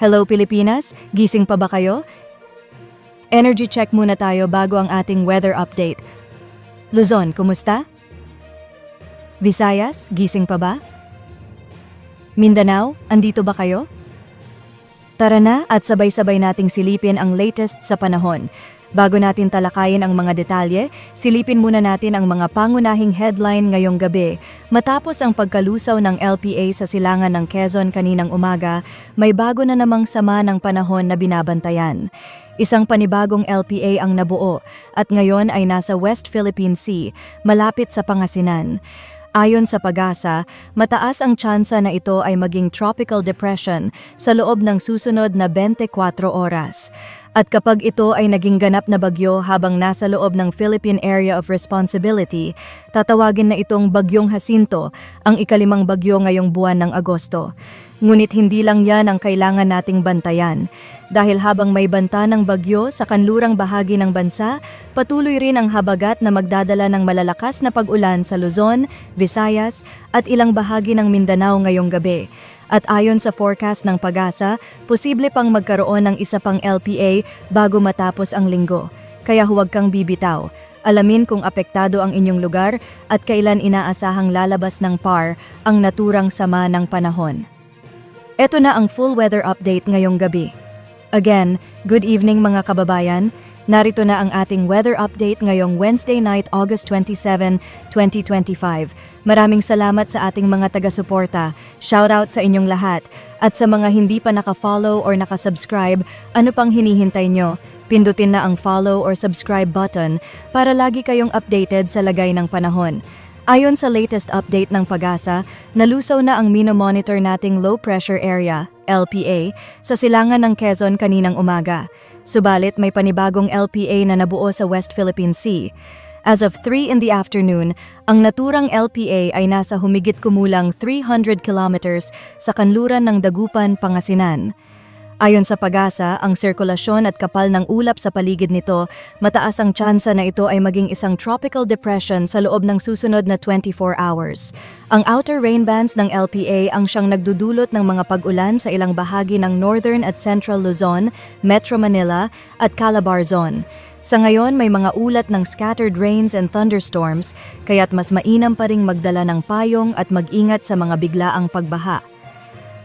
Hello Pilipinas, gising pa ba kayo? Energy check muna tayo bago ang ating weather update. Luzon, kumusta? Visayas, gising pa ba? Mindanao, andito ba kayo? Tara na at sabay-sabay nating silipin ang latest sa panahon. Bago natin talakayin ang mga detalye, silipin muna natin ang mga pangunahing headline ngayong gabi. Matapos ang pagkalusaw ng LPA sa silangan ng Quezon kaninang umaga, may bago na namang sama ng panahon na binabantayan. Isang panibagong LPA ang nabuo at ngayon ay nasa West Philippine Sea, malapit sa Pangasinan. Ayon sa PAGASA, mataas ang tsansa na ito ay maging tropical depression sa loob ng susunod na 24 oras. At kapag ito ay naging ganap na bagyo habang nasa loob ng Philippine Area of Responsibility, tatawagin na itong Bagyong Jacinto, ang ikalimang bagyo ngayong buwan ng Agosto. Ngunit hindi lang yan ang kailangan nating bantayan. Dahil habang may banta ng bagyo sa kanlurang bahagi ng bansa, patuloy rin ang habagat na magdadala ng malalakas na pag-ulan sa Luzon, Visayas at ilang bahagi ng Mindanao ngayong gabi. At ayon sa forecast ng PAGASA, posible pang magkaroon ng isa pang LPA bago matapos ang linggo. Kaya huwag kang bibitaw. Alamin kung apektado ang inyong lugar at kailan inaasahang lalabas ng PAR ang naturang sama ng panahon. Ito na ang full weather update ngayong gabi. Again, good evening mga kababayan. Narito na ang ating weather update ngayong Wednesday night, August 27, 2025. Maraming salamat sa ating mga taga-suporta. Shoutout sa inyong lahat. At sa mga hindi pa naka-follow or naka-subscribe, ano pang hinihintay nyo? Pindutin na ang follow or subscribe button para lagi kayong updated sa lagay ng panahon. Ayon sa latest update ng PAGASA, nalusaw na ang mino-monitor nating low pressure area, LPA, sa silangan ng Quezon kaninang umaga. Subalit may panibagong LPA na nabuo sa West Philippine Sea. As of 3 in the afternoon, ang naturang LPA ay nasa humigit kumulang 300 kilometers sa kanluran ng Dagupan, Pangasinan. Ayon sa PAGASA, ang sirkulasyon at kapal ng ulap sa paligid nito, mataas ang tsansa na ito ay maging isang tropical depression sa loob ng susunod na 24 hours. Ang outer rain bands ng LPA ang siyang nagdudulot ng mga pag-ulan sa ilang bahagi ng Northern at Central Luzon, Metro Manila at Calabar Zone. Sa ngayon, may mga ulat ng scattered rains and thunderstorms, kaya't mas mainam pa ring magdala ng payong at mag-ingat sa mga biglaang pagbaha.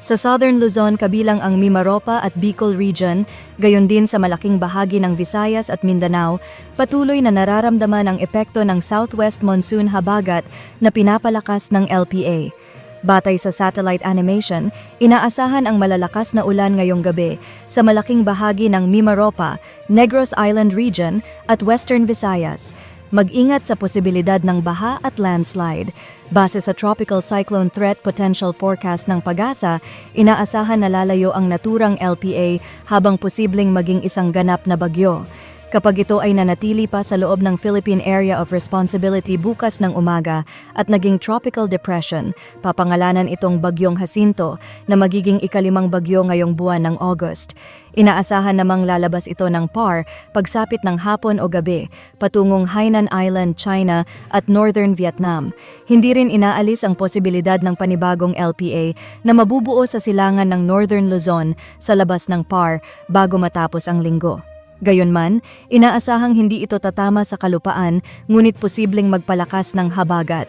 Sa Southern Luzon kabilang ang Mimaropa at Bicol region, gayon din sa malaking bahagi ng Visayas at Mindanao, patuloy na nararamdaman ang epekto ng southwest monsoon habagat na pinapalakas ng LPA. Batay sa satellite animation, inaasahan ang malalakas na ulan ngayong gabi sa malaking bahagi ng Mimaropa, Negros Island region at Western Visayas. Mag-ingat sa posibilidad ng baha at landslide. Base sa Tropical Cyclone Threat Potential Forecast ng PAGASA, inaasahan na lalayo ang naturang LPA habang posibleng maging isang ganap na bagyo. Kapag ito ay nanatili pa sa loob ng Philippine Area of Responsibility bukas ng umaga at naging tropical depression, papangalanan itong Bagyong Jacinto na magiging ikalimang bagyo ngayong buwan ng August. Inaasahan namang lalabas ito ng PAR pagsapit ng hapon o gabi, patungong Hainan Island, China at Northern Vietnam. Hindi rin inaalis ang posibilidad ng panibagong LPA na mabubuo sa silangan ng Northern Luzon sa labas ng PAR bago matapos ang linggo. Gayunman, inaasahang hindi ito tatama sa kalupaan, ngunit posibleng magpalakas ng habagat.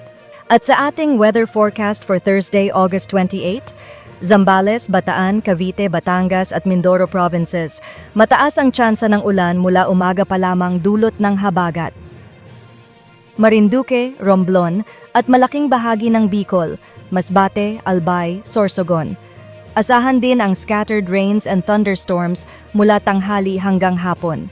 At sa ating weather forecast for Thursday, August 28, Zambales, Bataan, Cavite, Batangas at Mindoro provinces, mataas ang tsansa ng ulan mula umaga pa lamang dulot ng habagat. Marinduque, Romblon at malaking bahagi ng Bicol, Masbate, Albay, Sorsogon. Asahan din ang scattered rains and thunderstorms mula tanghali hanggang hapon.